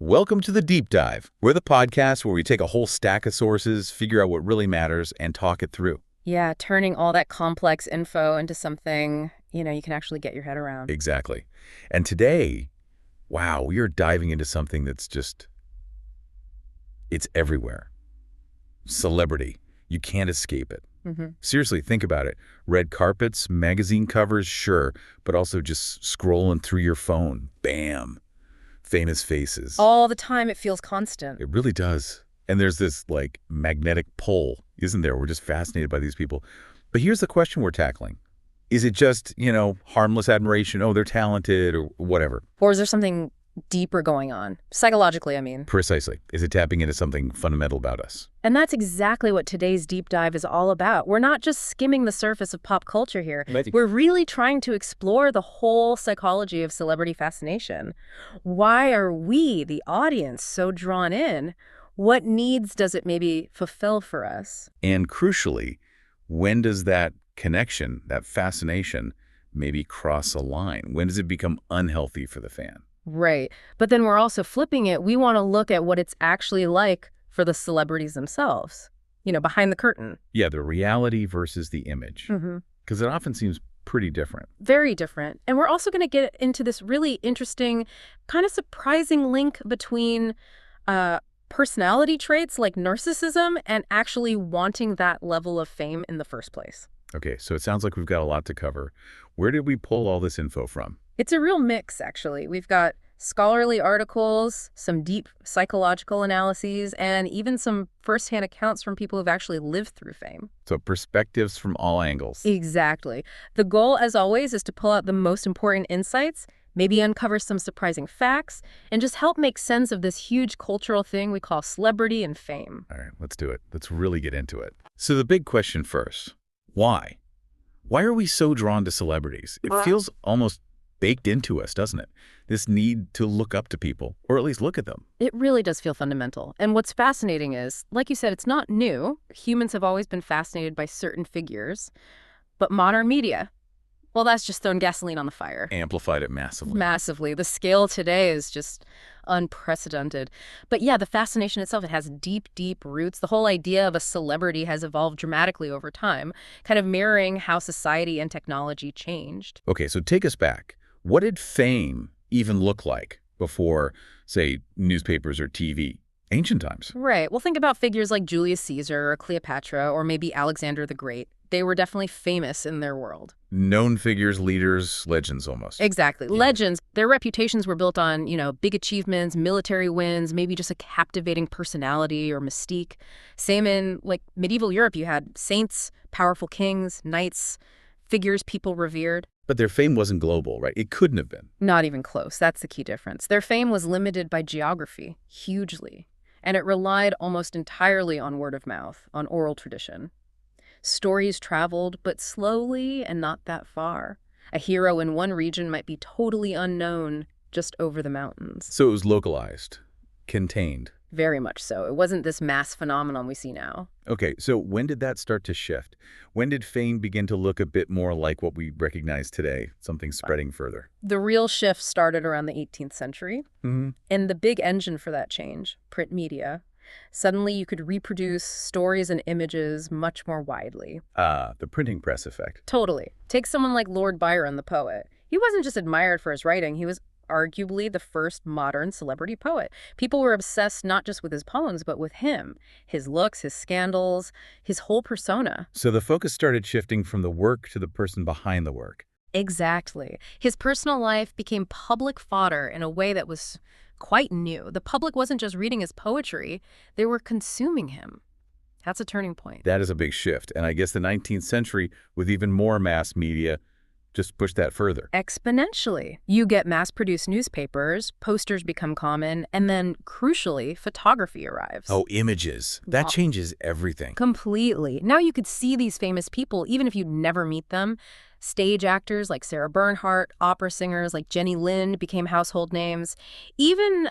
Welcome to The Deep Dive. We're the podcast where we take a whole stack of sources, figure out what really matters, and talk it through. Yeah, turning all that complex info into something, you can actually get your head around. Exactly. And today, wow, we are diving into something that's just, it's everywhere. Celebrity. You can't escape it. Seriously, think about it. Red carpets, magazine covers, sure, but also just scrolling through your phone. Bam. Famous faces. All the time, it feels constant. It really does. And there's this, magnetic pull, isn't there? We're just fascinated by these people. But here's the question we're tackling. Is it just, harmless admiration? Oh, they're talented or whatever. Or is there something deeper going on? Psychologically, I mean. Precisely. Is it tapping into something fundamental about us? And that's exactly what today's deep dive is all about. We're not just skimming the surface of pop culture here. We're really trying to explore the whole psychology of celebrity fascination. Why are we, the audience, so drawn in? What needs does it maybe fulfill for us? And crucially, when does that connection, that fascination, maybe cross a line? When does it become unhealthy for the fan? Right. But then we're also flipping it. We want to look at what it's actually like for the celebrities themselves, behind the curtain. Yeah, the reality versus the image. Because it often seems pretty different. Very different. And we're also going to get into this really interesting, kind of surprising link between personality traits like narcissism and actually wanting that level of fame in the first place. Okay, so it sounds like we've got a lot to cover. Where did we pull all this info from? It's a real mix, actually. We've got scholarly articles, some deep psychological analyses, and even some firsthand accounts from people who've actually lived through fame. So perspectives from all angles. Exactly. The goal, as always, is to pull out the most important insights, maybe uncover some surprising facts, and just help make sense of this huge cultural thing we call celebrity and fame. All right, let's do it. Let's really get into it. So the big question first, why? Why are we so drawn to celebrities? It feels almost baked into us, doesn't it? This need to look up to people, or at least look at them. It really does feel fundamental. And what's fascinating is, like you said, it's not new. Humans have always been fascinated by certain figures. But modern media, well, that's just thrown gasoline on the fire. Amplified it massively. Massively. The scale today is just unprecedented. But yeah, the fascination itself, it has deep, deep roots. The whole idea of a celebrity has evolved dramatically over time, kind of mirroring how society and technology changed. Okay, so take us back. What did fame even look like before, say, newspapers or TV? Ancient times. Right. Well, think about figures like Julius Caesar or Cleopatra or maybe Alexander the Great. They were definitely famous in their world. Known figures, leaders, legends almost. Exactly. Yeah. Legends. Their reputations were built on, big achievements, military wins, maybe just a captivating personality or mystique. Same in, medieval Europe. You had saints, powerful kings, knights, figures people revered. But their fame wasn't global, right? It couldn't have been. Not even close. That's the key difference. Their fame was limited by geography, hugely. And it relied almost entirely on word of mouth, on oral tradition. Stories traveled, but slowly and not that far. A hero in one region might be totally unknown just over the mountains. So it was localized, contained. Very much so. It wasn't this mass phenomenon we see now. Okay, so when did that start to shift? When did fame begin to look a bit more like what we recognize today, something spreading further? The real shift started around the 18th century. And the big engine for that change, print media. Suddenly you could reproduce stories and images much more widely. The printing press effect. Totally. Take someone like Lord Byron, the poet. He wasn't just admired for his writing, he was arguably the first modern celebrity poet. People were obsessed not just with his poems, but with him, his looks, his scandals, his whole persona. So the focus started shifting from the work to the person behind the work. Exactly. His personal life became public fodder in a way that was quite new. The public wasn't just reading his poetry, they were consuming him. That's a turning point. That is a big shift. And I guess the 19th century, with even more mass media, just push that further. Exponentially. You get mass-produced newspapers, posters become common, and then, crucially, photography arrives. Oh, images. That changes everything. Completely. Now you could see these famous people, even if you'd never meet them. Stage actors like Sarah Bernhardt, opera singers like Jenny Lind became household names. Even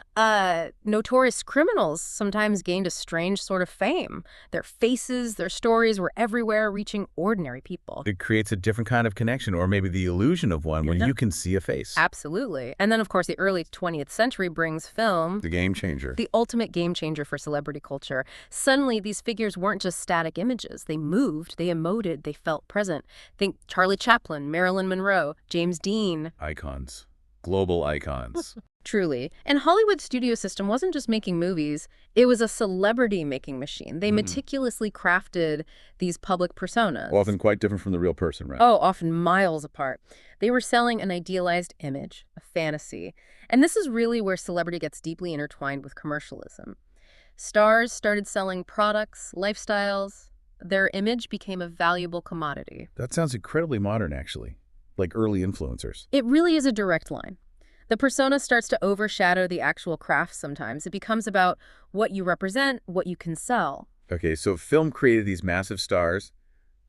notorious criminals sometimes gained a strange sort of fame. Their faces, their stories were everywhere, reaching ordinary people. It creates a different kind of connection, or maybe the illusion of one, when you can see a face. Absolutely. And then, of course, the early 20th century brings film, The game changer. the ultimate game changer for celebrity culture. Suddenly, these figures weren't just static images. They moved, they emoted, they felt present. Think Charlie Chaplin, Marilyn Monroe, James Dean. Icons. Global icons. Truly. And Hollywood's studio system wasn't just making movies, it was a celebrity-making machine. They meticulously crafted these public personas. Often quite different from the real person, right? Oh, often miles apart. They were selling an idealized image, a fantasy. And this is really where celebrity gets deeply intertwined with commercialism. Stars started selling products, lifestyles. Their image became a valuable commodity. That sounds incredibly modern, actually. Like early influencers. It really is a direct line. The persona starts to overshadow the actual craft sometimes. It becomes about what you represent, what you can sell. Okay, so film created these massive stars,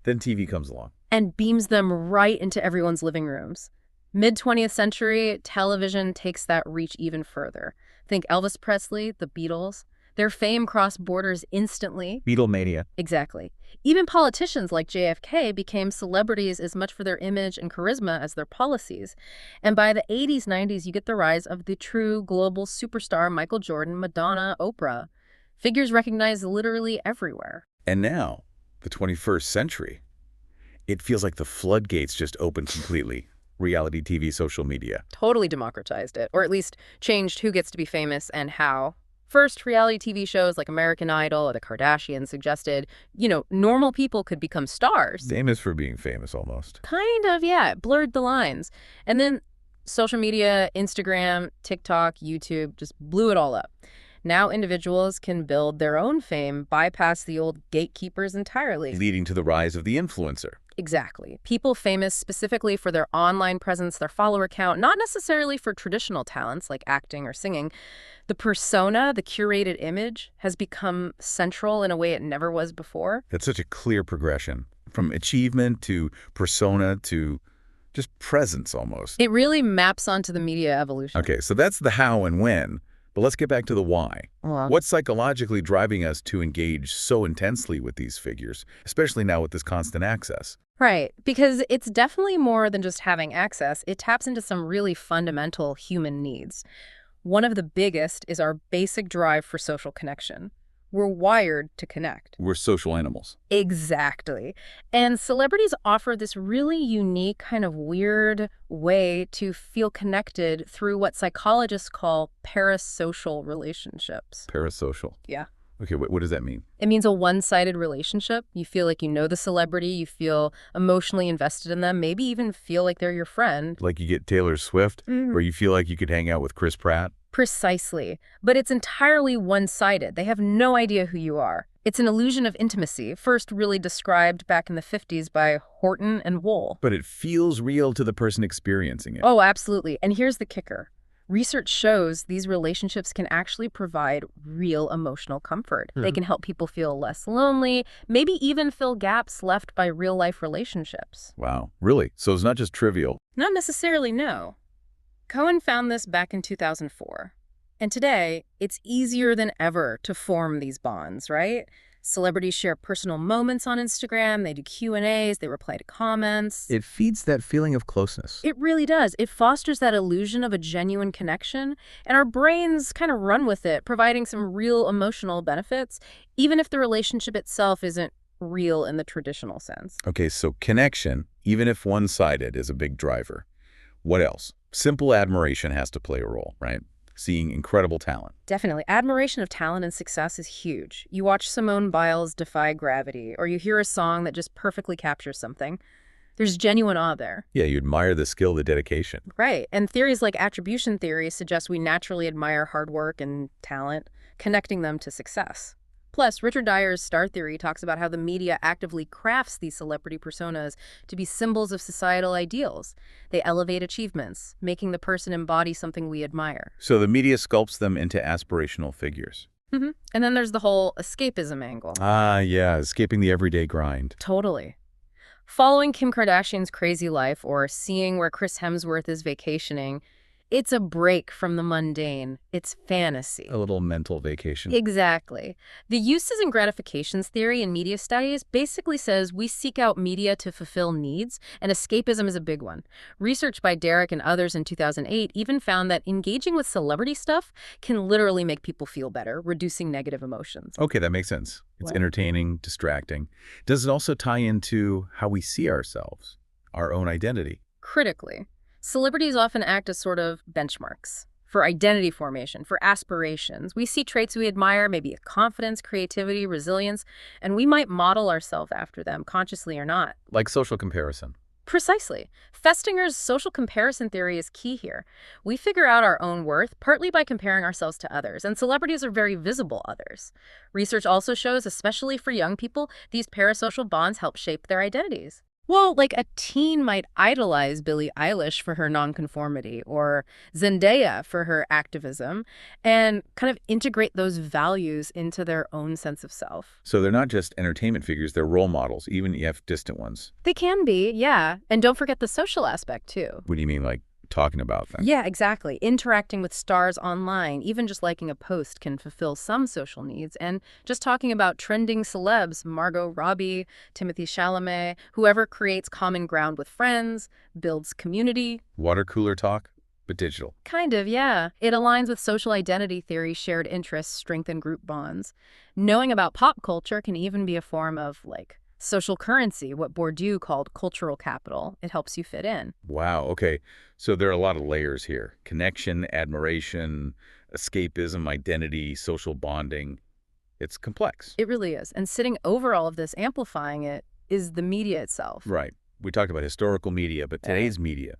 then TV comes along. And beams them right into everyone's living rooms. Mid-20th century, television takes that reach even further. Think Elvis Presley, the Beatles. Their fame crossed borders instantly. Beatlemania. Exactly. Even politicians like JFK became celebrities as much for their image and charisma as their policies. And by the 80s, 90s, you get the rise of the true global superstar Michael Jordan, Madonna, Oprah. Figures recognized literally everywhere. And now, the 21st century, it feels like the floodgates just opened completely. Reality TV, social media. Totally democratized it, or at least changed who gets to be famous and how. First, reality TV shows like American Idol or The Kardashians suggested, normal people could become stars. Famous for being famous, almost. Kind of, yeah. It blurred the lines. And then social media, Instagram, TikTok, YouTube just blew it all up. Now individuals can build their own fame, bypass the old gatekeepers entirely. Leading to the rise of the influencer. Exactly. People famous specifically for their online presence, their follower count, not necessarily for traditional talents like acting or singing. The persona, the curated image, has become central in a way it never was before. That's such a clear progression. From achievement to persona to just presence almost. It really maps onto the media evolution. Okay, so that's the how and when. But let's get back to the why. What's psychologically driving us to engage so intensely with these figures, especially now with this constant access? Right, because it's definitely more than just having access. It taps into some really fundamental human needs. One of the biggest is our basic drive for social connection. We're wired to connect. We're social animals. Exactly. And celebrities offer this really unique, kind of weird way to feel connected through what psychologists call parasocial relationships. Parasocial. Yeah. Okay, what does that mean? It means a one-sided relationship. You feel like you know the celebrity, you feel emotionally invested in them, maybe even feel like they're your friend. Like you get Taylor Swift, where you feel like you could hang out with Chris Pratt? Precisely. But it's entirely one-sided. They have no idea who you are. It's an illusion of intimacy, first really described back in the 50s by Horton and Wohl. But it feels real to the person experiencing it. Oh, absolutely. And here's the kicker. Research shows these relationships can actually provide real emotional comfort. They can help people feel less lonely, maybe even fill gaps left by real-life relationships. Wow, really? So it's not just trivial. Not necessarily, no. Cohen found this back in 2004. And today, it's easier than ever to form these bonds, right? Celebrities share personal moments on Instagram, they do Q&As, they reply to comments. It feeds that feeling of closeness. It really does. It fosters that illusion of a genuine connection, and our brains kind of run with it, providing some real emotional benefits, even if the relationship itself isn't real in the traditional sense. Okay, so connection, even if one-sided, is a big driver. What else? Simple admiration has to play a role, right? Seeing incredible talent. Definitely. Admiration of talent and success is huge. You watch Simone Biles defy gravity, or you hear a song that just perfectly captures something. There's genuine awe there. Yeah, you admire the skill, the dedication. Right. And theories like attribution theory suggest we naturally admire hard work and talent, connecting them to success. Plus, Richard Dyer's star theory talks about how the media actively crafts these celebrity personas to be symbols of societal ideals. They elevate achievements, making the person embody something we admire. So the media sculpts them into aspirational figures. And then there's the whole escapism angle. Ah, yeah, escaping the everyday grind. Totally. Following Kim Kardashian's crazy life or seeing where Chris Hemsworth is vacationing, it's a break from the mundane. It's fantasy. A little mental vacation. Exactly. The uses and gratifications theory in media studies basically says we seek out media to fulfill needs, and escapism is a big one. Research by Derek and others in 2008 even found that engaging with celebrity stuff can literally make people feel better, reducing negative emotions. Okay, that makes sense. It's What? entertaining, distracting. Does it also tie into how we see ourselves, our own identity? Critically, celebrities often act as sort of benchmarks for identity formation, for aspirations. We see traits we admire, maybe confidence, creativity, resilience, and we might model ourselves after them, consciously or not. Like social comparison. Precisely. Festinger's social comparison theory is key here. We figure out our own worth partly by comparing ourselves to others, and celebrities are very visible others. Research also shows, especially for young people, these parasocial bonds help shape their identities. Well, like a teen might idolize Billie Eilish for her nonconformity or Zendaya for her activism and kind of integrate those values into their own sense of self. So they're not just entertainment figures, they're role models, even if distant ones. They can be, yeah. And don't forget the social aspect, too. What do you mean, like talking about them? Yeah, exactly. Interacting with stars online, even just liking a post can fulfill some social needs. And just talking about trending celebs, Margot Robbie, Timothée Chalamet, whoever creates common ground with friends, builds community. Water cooler talk, but digital. Kind of, yeah. It aligns with social identity theory, shared interests, strengthen group bonds. Knowing about pop culture can even be a form of, like, social currency, what Bourdieu called cultural capital. It helps you fit in. Wow, okay. So there are a lot of layers here. Connection, admiration, escapism, identity, social bonding. It's complex. It really is. And sitting over all of this, amplifying it, is the media itself. Right. We talked about historical media, but today's media,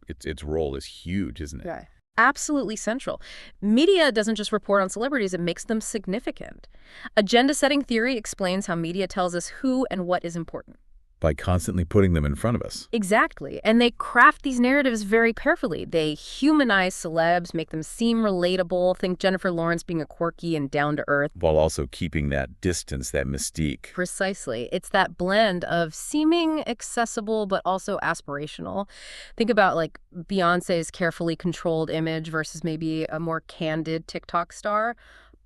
its role is huge, isn't it? Right. Absolutely central. Media doesn't just report on celebrities, it makes them significant. Agenda-setting theory explains how media tells us who and what is important. By constantly putting them in front of us. Exactly. And they craft these narratives very carefully. They humanize celebs, make them seem relatable. Think Jennifer Lawrence being a quirky and down-to-earth. While also keeping that distance, that mystique. Precisely. It's that blend of seeming accessible but also aspirational. Think about like Beyoncé's carefully controlled image versus maybe a more candid TikTok star.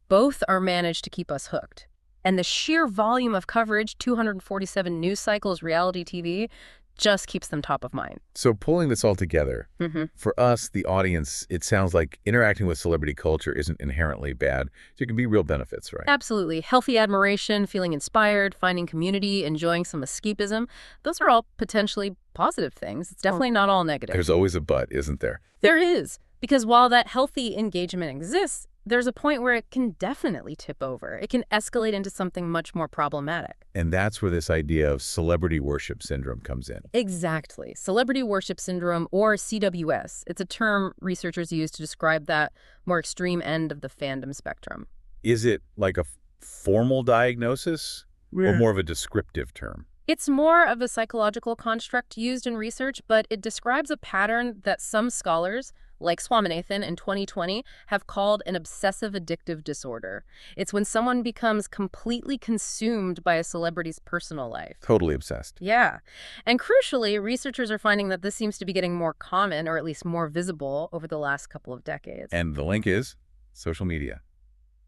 Both are managed to keep us hooked. And the sheer volume of coverage, 247 news cycles, reality TV, just keeps them top of mind. So pulling this all together, for us, the audience, it sounds like interacting with celebrity culture isn't inherently bad. There can be real benefits, right? Absolutely. Healthy admiration, feeling inspired, finding community, enjoying some escapism. Those are all potentially positive things. It's definitely not all negative. There's always a but, isn't there? There is. Because while that healthy engagement exists, there's a point where it can definitely tip over. It can escalate into something much more problematic. And that's where this idea of celebrity worship syndrome comes in. Exactly. Celebrity worship syndrome, or CWS. It's a term researchers use to describe that more extreme end of the fandom spectrum. Is it like a formal diagnosis or more of a descriptive term? It's more of a psychological construct used in research, but it describes a pattern that some scholars, like Swaminathan in 2020, have called an obsessive addictive disorder. It's when someone becomes completely consumed by a celebrity's personal life. Totally obsessed. Yeah. And crucially, researchers are finding that this seems to be getting more common, or at least more visible, over the last couple of decades. And the link is social media,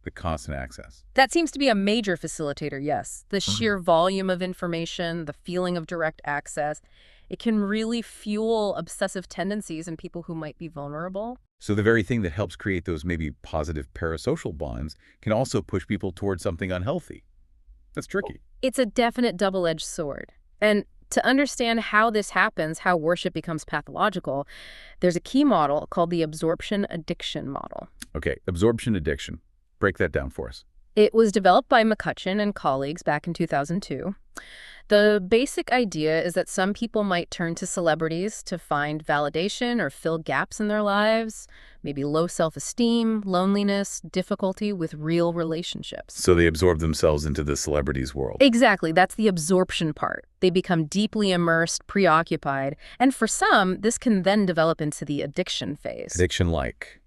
the constant access. That seems to be a major facilitator, yes. The sheer volume of information, the feeling of direct access, it can really fuel obsessive tendencies in people who might be vulnerable. So the very thing that helps create those maybe positive parasocial bonds can also push people towards something unhealthy. That's tricky. It's a definite double-edged sword. And to understand how this happens, how worship becomes pathological, there's a key model called the absorption addiction model. Okay, absorption addiction. Break that down for us. It was developed by McCutcheon and colleagues back in 2002. The basic idea is that some people might turn to celebrities to find validation or fill gaps in their lives, maybe low self-esteem, loneliness, difficulty with real relationships. So they absorb themselves into the celebrity's world. Exactly. That's the absorption part. They become deeply immersed, preoccupied, and for some, this can then develop into the addiction phase. Addiction-like.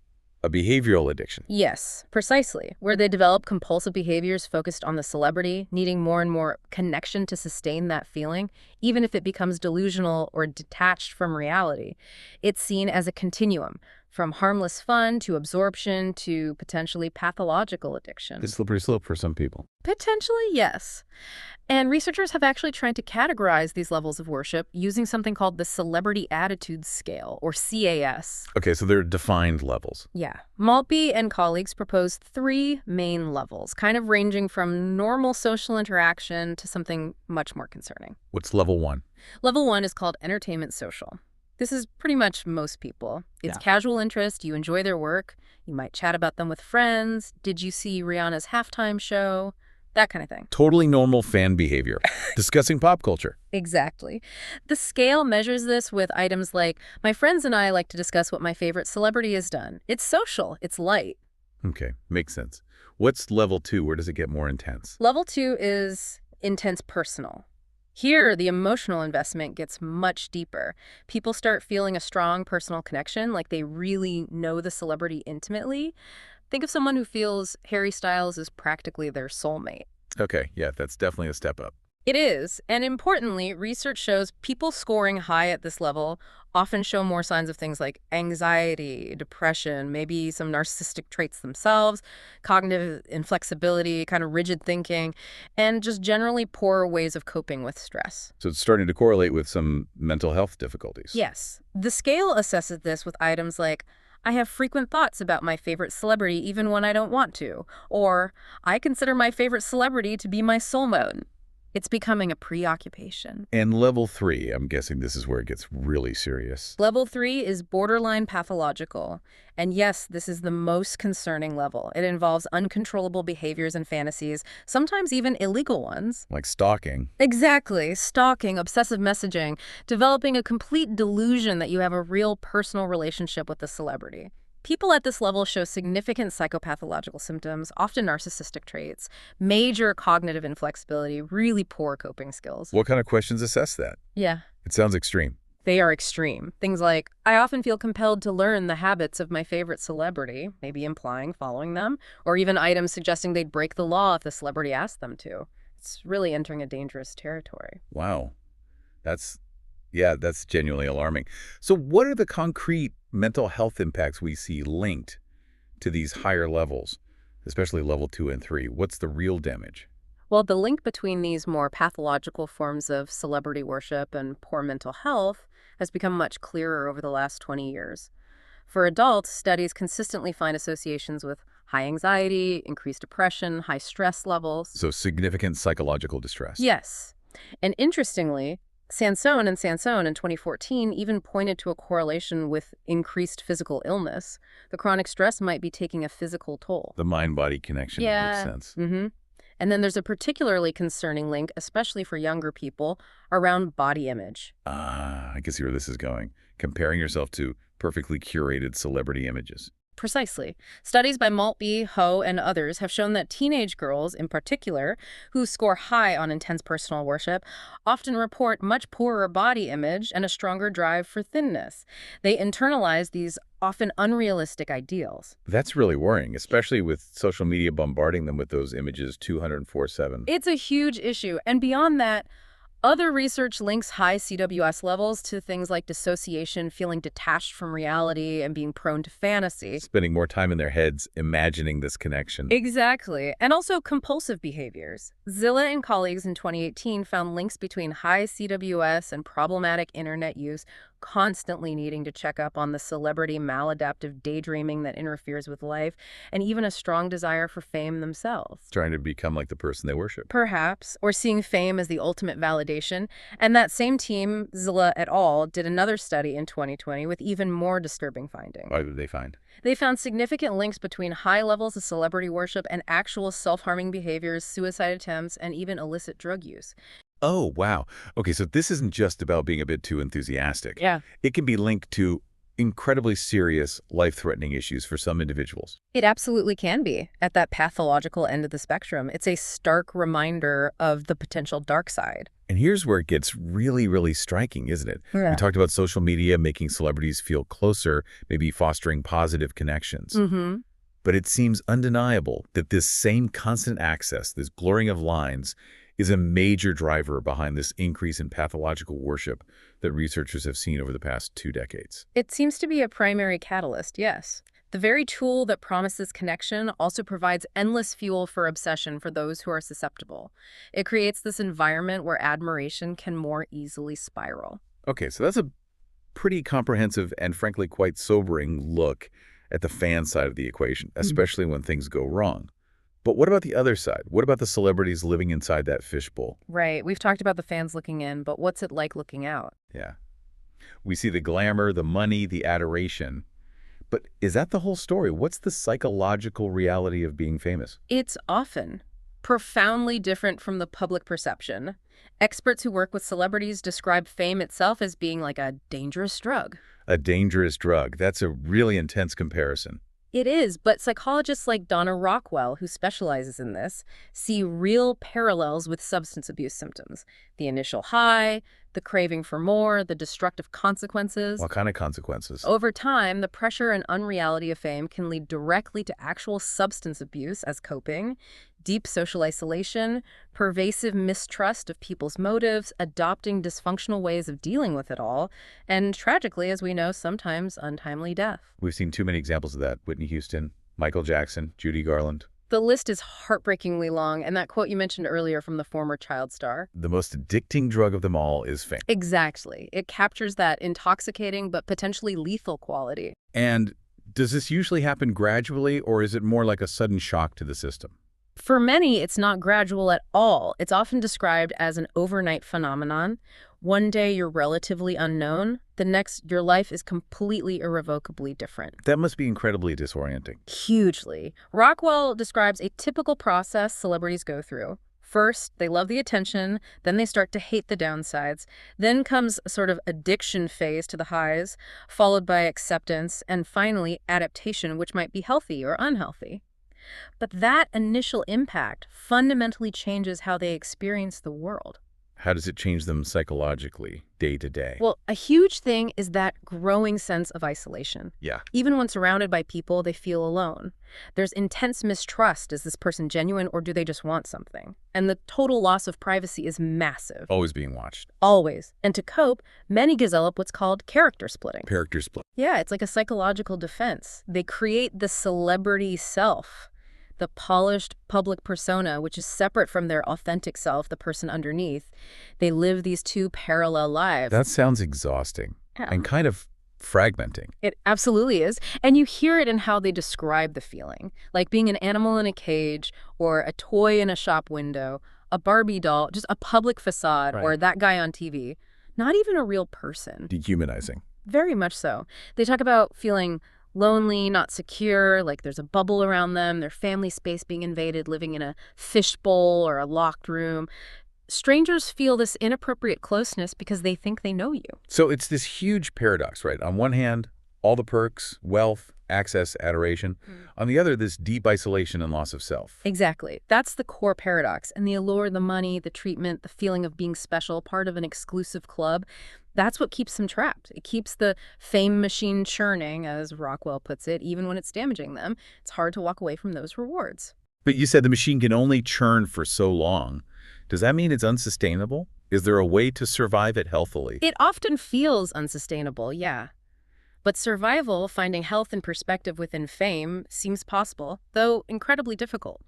a behavioral addiction. Yes, precisely, where they develop compulsive behaviors focused on the celebrity, needing more and more connection to sustain that feeling, even if it becomes delusional or detached from reality. It's seen as a continuum, from harmless fun to absorption to potentially pathological addiction. It's a slippery slope for some people. Potentially, yes. And researchers have actually tried to categorize these levels of worship using something called the Celebrity Attitude Scale, or CAS. Okay, so there are defined levels. Yeah. Maltby and colleagues proposed 3 main levels, kind of ranging from normal social interaction to something much more concerning. What's level 1? Level 1 is called entertainment social. This is pretty much most people. It's casual interest, you enjoy their work, you might chat about them with friends, did you see Rihanna's halftime show? That kind of thing. Totally normal fan behavior. Discussing pop culture. Exactly. The scale measures this with items like, my friends and I like to discuss what my favorite celebrity has done. It's social. It's light. Okay, makes sense. What's level 2? Where does it get more intense? Level 2 is intense personal. Here, the emotional investment gets much deeper. People start feeling a strong personal connection, like they really know the celebrity intimately. Think of someone who feels Harry Styles is practically their soulmate. Okay, yeah, that's definitely a step up. It is, and importantly, research shows people scoring high at this level often show more signs of things like anxiety, depression, maybe some narcissistic traits themselves, cognitive inflexibility, kind of rigid thinking, and just generally poorer ways of coping with stress. So it's starting to correlate with some mental health difficulties. Yes. The scale assesses this with items like, I have frequent thoughts about my favorite celebrity even when I don't want to, or I consider my favorite celebrity to be my soulmate. It's becoming a preoccupation. And level 3, I'm guessing this is where it gets really serious. Level 3 is borderline pathological. And yes, this is the most concerning level. It involves uncontrollable behaviors and fantasies, sometimes even illegal ones. Like stalking. Exactly. Stalking, obsessive messaging, developing a complete delusion that you have a real personal relationship with the celebrity. People at this level show significant psychopathological symptoms, often narcissistic traits, major cognitive inflexibility, really poor coping skills. What kind of questions assess that? Yeah. It sounds extreme. They are extreme. Things like, I often feel compelled to learn the habits of my favorite celebrity, maybe implying following them, or even items suggesting they'd break the law if the celebrity asked them to. It's really entering a dangerous territory. Wow. That's genuinely alarming. So what are the concrete mental health impacts we see linked to these higher levels, especially level 2 and 3? What's the real damage? Well, the link between these more pathological forms of celebrity worship and poor mental health has become much clearer over the last 20 years. For adults, studies consistently find associations with high anxiety, increased depression, high stress levels. So significant psychological distress. Yes. And interestingly, Sansone in 2014 even pointed to a correlation with increased physical illness. The chronic stress might be taking a physical toll. The mind-body connection makes sense. Mm-hmm. And then there's a particularly concerning link, especially for younger people, around body image. I can see where this is going. Comparing yourself to perfectly curated celebrity images. Precisely. Studies by Maltby, Ho, and others have shown that teenage girls, in particular, who score high on intense personal worship, often report much poorer body image and a stronger drive for thinness. They internalize these often unrealistic ideals. That's really worrying, especially with social media bombarding them with those images 204/7. It's a huge issue. And beyond that, other research links high CWS levels to things like dissociation, feeling detached from reality, and being prone to fantasy. Spending more time in their heads imagining this connection. Exactly. And also compulsive behaviors. Zilla and colleagues in 2018 found links between high CWS and problematic internet use, constantly needing to check up on the celebrity maladaptive daydreaming that interferes with life, and even a strong desire for fame themselves. Trying to become like the person they worship. Perhaps, or seeing fame as the ultimate validation. And that same team, Zilla et al., did another study in 2020 with even more disturbing findings. What did they find? They found significant links between high levels of celebrity worship and actual self-harming behaviors, suicide attempts, and even illicit drug use. Oh, wow. Okay, so this isn't just about being a bit too enthusiastic. Yeah. It can be linked to incredibly serious, life-threatening issues for some individuals. It absolutely can be at that pathological end of the spectrum. It's a stark reminder of the potential dark side. And here's where it gets really, really striking, isn't it? Yeah. We talked about social media making celebrities feel closer, maybe fostering positive connections. Mm-hmm. But it seems undeniable that this same constant access, this blurring of lines, is a major driver behind this increase in pathological worship that researchers have seen over the past 2 decades. It seems to be a primary catalyst, yes. The very tool that promises connection also provides endless fuel for obsession for those who are susceptible. It creates this environment where admiration can more easily spiral. Okay, so that's a pretty comprehensive and frankly quite sobering look at the fan side of the equation, especially when things go wrong. But what about the other side? What about the celebrities living inside that fishbowl? Right, we've talked about the fans looking in, but what's it like looking out? Yeah. We see the glamour, the money, the adoration. But is that the whole story? What's the psychological reality of being famous? It's often profoundly different from the public perception. Experts who work with celebrities describe fame itself as being like a dangerous drug. A dangerous drug. That's a really intense comparison. It is, but psychologists like Donna Rockwell, who specializes in this, see real parallels with substance abuse symptoms. The initial high, the craving for more, the destructive consequences. What kind of consequences? Over time, the pressure and unreality of fame can lead directly to actual substance abuse as coping, deep social isolation, pervasive mistrust of people's motives, adopting dysfunctional ways of dealing with it all, and tragically, as we know, sometimes untimely death. We've seen too many examples of that. Whitney Houston, Michael Jackson, Judy Garland. The list is heartbreakingly long, and that quote you mentioned earlier from the former child star. The most addicting drug of them all is fame. Exactly. It captures that intoxicating but potentially lethal quality. And does this usually happen gradually, or is it more like a sudden shock to the system? For many, it's not gradual at all. It's often described as an overnight phenomenon. One day you're relatively unknown, the next your life is completely irrevocably different. That must be incredibly disorienting. Hugely. Rockwell describes a typical process celebrities go through. First, they love the attention, then they start to hate the downsides. Then comes a sort of addiction phase to the highs, followed by acceptance, and finally adaptation, which might be healthy or unhealthy. But that initial impact fundamentally changes how they experience the world. How does it change them psychologically, day to day? Well, a huge thing is that growing sense of isolation. Yeah. Even when surrounded by people, they feel alone. There's intense mistrust. Is this person genuine or do they just want something? And the total loss of privacy is massive. Always being watched. Always. And to cope, many develop what's called character splitting. Character split. Yeah, it's like a psychological defense. They create the celebrity self, the polished public persona, which is separate from their authentic self, the person underneath. They live these two parallel lives. That sounds exhausting and kind of fragmenting. It absolutely is. And you hear it in how they describe the feeling, like being an animal in a cage or a toy in a shop window, a Barbie doll, just a public facade, Right. or that guy on TV. Not even a real person. Dehumanizing. Very much so. They talk about feeling lonely, not secure, like there's a bubble around them, their family space being invaded, living in a fishbowl or a locked room. Strangers feel this inappropriate closeness because they think they know you. So it's this huge paradox, right? On one hand, all the perks, wealth, access, adoration. On the other, this deep isolation and loss of self. Exactly. That's the core paradox. And the allure, the money, the treatment, the feeling of being special, part of an exclusive club, that's what keeps them trapped. It keeps the fame machine churning, as Rockwell puts it, even when it's damaging them. It's hard to walk away from those rewards. But you said the machine can only churn for so long. Does that mean it's unsustainable? Is there a way to survive it healthily? It often feels unsustainable, yeah. But survival, finding health and perspective within fame, seems possible, though incredibly difficult.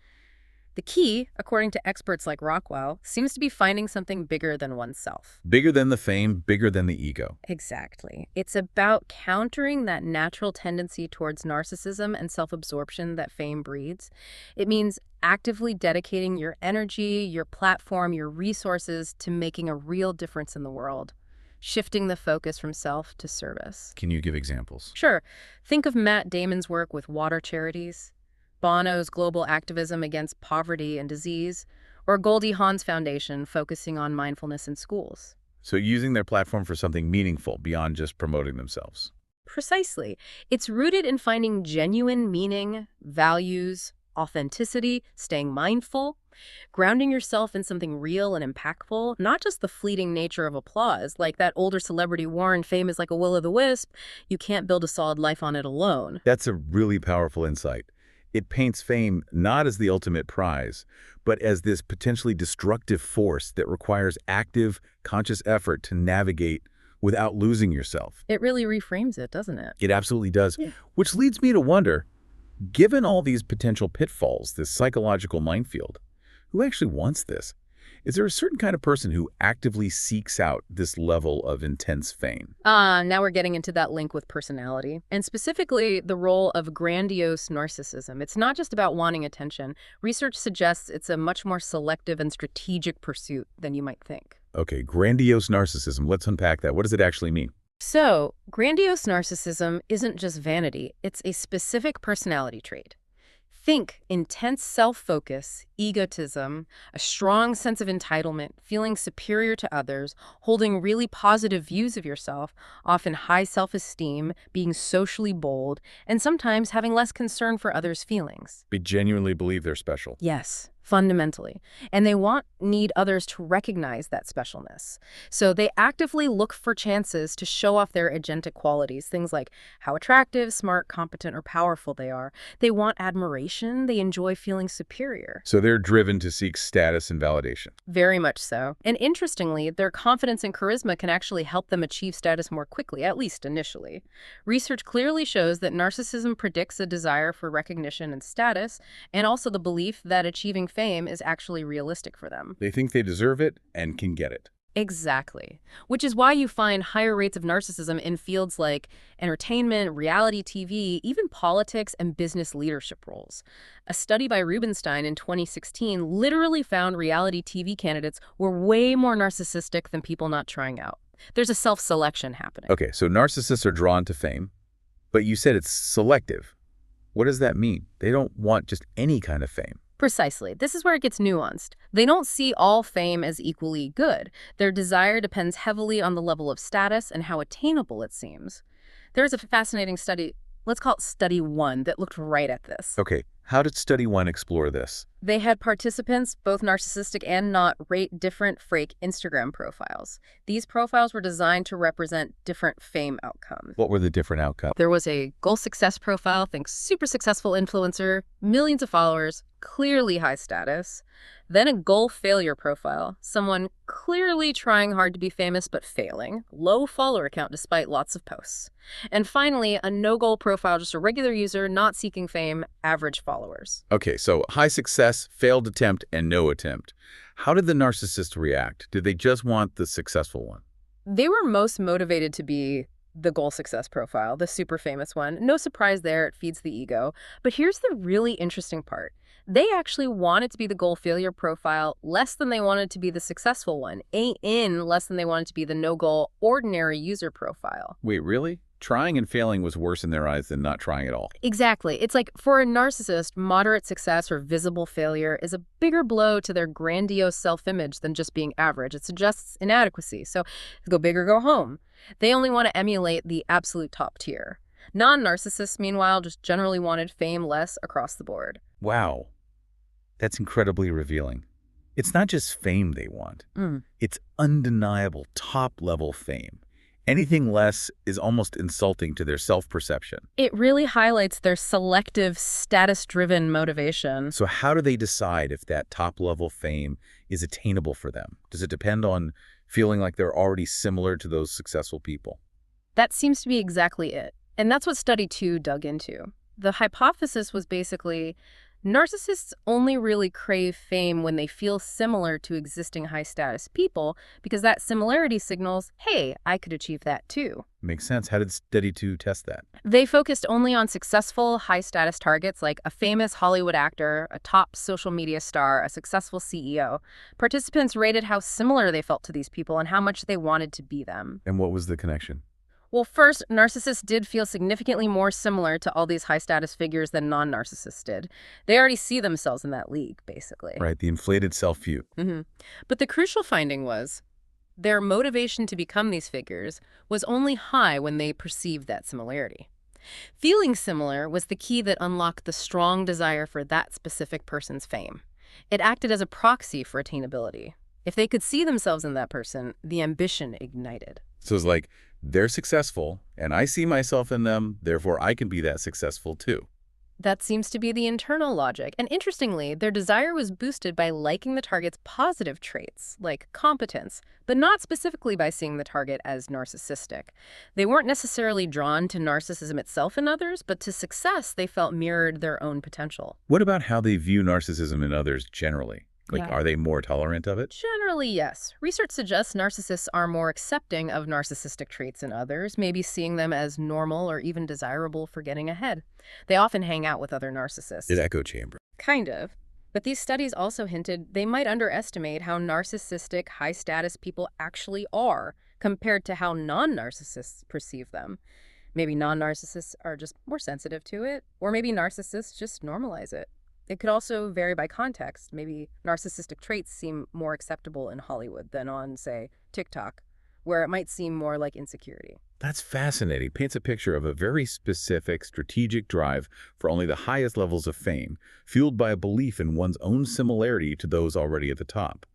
The key, according to experts like Rockwell, seems to be finding something bigger than oneself. Bigger than the fame, bigger than the ego. Exactly. It's about countering that natural tendency towards narcissism and self-absorption that fame breeds. It means actively dedicating your energy, your platform, your resources to making a real difference in the world, shifting the focus from self to service. Can you give examples? Sure. Think of Matt Damon's work with water charities, Bono's global activism against poverty and disease, or Goldie Hawn's foundation focusing on mindfulness in schools. So using their platform for something meaningful beyond just promoting themselves. Precisely. It's rooted in finding genuine meaning, values, authenticity, staying mindful. Grounding yourself in something real and impactful, not just the fleeting nature of applause, like that older celebrity warned fame is like a will-o'-the-wisp, you can't build a solid life on it alone. That's a really powerful insight. It paints fame not as the ultimate prize, but as this potentially destructive force that requires active, conscious effort to navigate without losing yourself. It really reframes it, doesn't it? It absolutely does. Yeah. Which leads me to wonder, given all these potential pitfalls, this psychological minefield, who actually wants this? Is there a certain kind of person who actively seeks out this level of intense fame? Now we're getting into that link with personality, and specifically the role of grandiose narcissism. It's not just about wanting attention. Research suggests it's a much more selective and strategic pursuit than you might think. Okay, grandiose narcissism. Let's unpack that. What does it actually mean? So, grandiose narcissism isn't just vanity, it's a specific personality trait. Think intense self-focus, egotism, a strong sense of entitlement, feeling superior to others, holding really positive views of yourself, often high self-esteem, being socially bold, and sometimes having less concern for others' feelings. They genuinely believe they're special. Yes, fundamentally. And they need others to recognize that specialness. So they actively look for chances to show off their agentic qualities, things like how attractive, smart, competent, or powerful they are. They want admiration. They enjoy feeling superior. So they're driven to seek status and validation. Very much so. And interestingly, their confidence and charisma can actually help them achieve status more quickly, at least initially. Research clearly shows that narcissism predicts a desire for recognition and status, and also the belief that achieving fame is actually realistic for them. They think they deserve it and can get it. Exactly. Which is why you find higher rates of narcissism in fields like entertainment, reality TV, even politics and business leadership roles. A study by Rubenstein in 2016 literally found reality TV candidates were way more narcissistic than people not trying out. There's a self-selection happening. Okay, so narcissists are drawn to fame, but you said it's selective. What does that mean? They don't want just any kind of fame. Precisely. This is where it gets nuanced. They don't see all fame as equally good. Their desire depends heavily on the level of status and how attainable it seems. There's a fascinating study, let's call it Study 1, that looked right at this. Okay, how did Study 1 explore this? They had participants, both narcissistic and not, rate different fake Instagram profiles. These profiles were designed to represent different fame outcomes. What were the different outcomes? There was a goal success profile, think super successful influencer, millions of followers, clearly high status. Then a goal failure profile, someone clearly trying hard to be famous but failing, low follower count despite lots of posts. And finally, a no-goal profile, just a regular user, not seeking fame, average followers. Okay, so high success, failed attempt, and no attempt. How did the narcissist react? Did they just want the successful one? They were most motivated to be the goal success profile, the super famous one. No surprise there, it feeds the ego. But here's the really interesting part. They actually wanted to be the goal failure profile less than they wanted to be the successful one, less than they wanted to be the no-goal ordinary user profile. Wait, really? Trying and failing was worse in their eyes than not trying at all. Exactly. It's like for a narcissist, moderate success or visible failure is a bigger blow to their grandiose self-image than just being average. It suggests inadequacy. So go big or go home. They only want to emulate the absolute top tier. Non-narcissists, meanwhile, just generally wanted fame less across the board. Wow. That's incredibly revealing. It's not just fame they want. It's undeniable top-level fame. Anything less is almost insulting to their self-perception. It really highlights their selective, status-driven motivation. So how do they decide if that top-level fame is attainable for them? Does it depend on feeling like they're already similar to those successful people? That seems to be exactly it. And that's what Study 2 dug into. The hypothesis was basically narcissists only really crave fame when they feel similar to existing high-status people because that similarity signals, hey, I could achieve that too. Makes sense. How did Study 2 test that? They focused only on successful, high-status targets like a famous Hollywood actor, a top social media star, a successful CEO. Participants rated how similar they felt to these people and how much they wanted to be them. And what was the connection? Well, first, narcissists did feel significantly more similar to all these high-status figures than non-narcissists did. They already see themselves in that league, basically. Right, the inflated self-view. But the crucial finding was their motivation to become these figures was only high when they perceived that similarity. Feeling similar was the key that unlocked the strong desire for that specific person's fame. It acted as a proxy for attainability. If they could see themselves in that person, the ambition ignited. So it's like, they're successful, and I see myself in them, therefore I can be that successful too. That seems to be the internal logic. And interestingly, their desire was boosted by liking the target's positive traits, like competence, but not specifically by seeing the target as narcissistic. They weren't necessarily drawn to narcissism itself in others, but to success they felt mirrored their own potential. What about how they view narcissism in others generally? Like, Yeah. are they more tolerant of it? Generally, yes. Research suggests narcissists are more accepting of narcissistic traits in others, maybe seeing them as normal or even desirable for getting ahead. They often hang out with other narcissists. An echo chamber. Kind of. But these studies also hinted they might underestimate how narcissistic, high-status people actually are compared to how non-narcissists perceive them. Maybe non-narcissists are just more sensitive to it, or maybe narcissists just normalize it. It could also vary by context. Maybe narcissistic traits seem more acceptable in Hollywood than on, say, TikTok, where it might seem more like insecurity. That's fascinating. Paints a picture of a very specific, strategic drive for only the highest levels of fame, fueled by a belief in one's own similarity to those already at the top.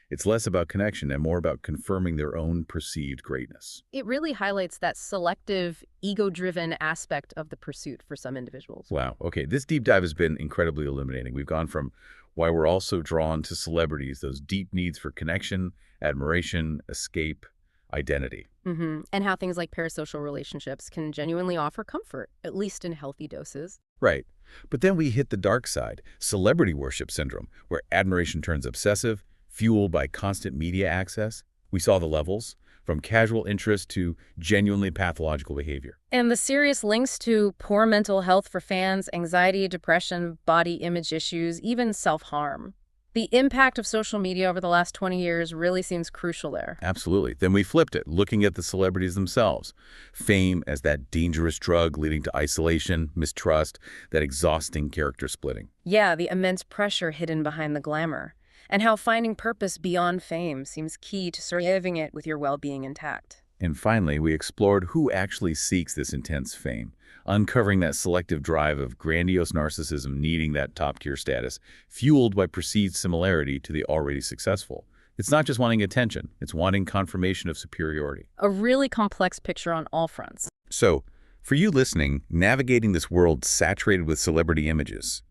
It's less about connection and more about confirming their own perceived greatness. It really highlights that selective, ego-driven aspect of the pursuit for some individuals. Wow. Okay, this deep dive has been incredibly illuminating. We've gone from why we're all so drawn to celebrities, those deep needs for connection, admiration, escape, identity. And how things like parasocial relationships can genuinely offer comfort, at least in healthy doses. Right. But then we hit the dark side, celebrity worship syndrome, where admiration turns obsessive, fueled by constant media access. We saw the levels, from casual interest to genuinely pathological behavior. And the serious links to poor mental health for fans, anxiety, depression, body image issues, even self-harm. The impact of social media over the last 20 years really seems crucial there. Absolutely. Then we flipped it, looking at the celebrities themselves. Fame as that dangerous drug leading to isolation, mistrust, that exhausting character splitting. Yeah, the immense pressure hidden behind the glamour. And how finding purpose beyond fame seems key to surviving it with your well-being intact. And finally, we explored who actually seeks this intense fame, uncovering that selective drive of grandiose narcissism needing that top-tier status, fueled by perceived similarity to the already successful. It's not just wanting attention, it's wanting confirmation of superiority. A really complex picture on all fronts. So, for you listening, navigating this world saturated with celebrity images,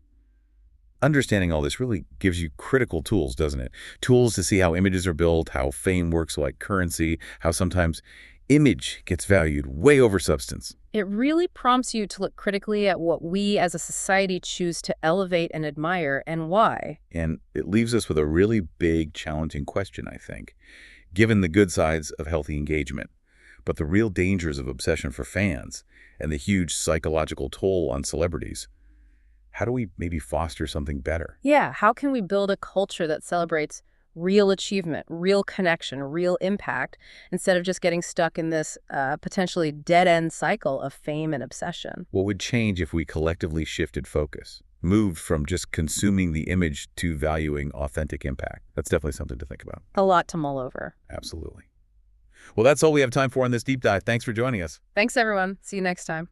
understanding all this really gives you critical tools, doesn't it? Tools to see how images are built, how fame works like currency, how sometimes image gets valued way over substance. It really prompts you to look critically at what we as a society choose to elevate and admire and why. And it leaves us with a really big, challenging question, I think. Given the good sides of healthy engagement, but the real dangers of obsession for fans and the huge psychological toll on celebrities, how do we maybe foster something better? Yeah, how can we build a culture that celebrates real achievement, real connection, real impact, instead of just getting stuck in this potentially dead-end cycle of fame and obsession? What would change if we collectively shifted focus, moved from just consuming the image to valuing authentic impact? That's definitely something to think about. A lot to mull over. Absolutely. Well, that's all we have time for on this deep dive. Thanks for joining us. Thanks, everyone. See you next time.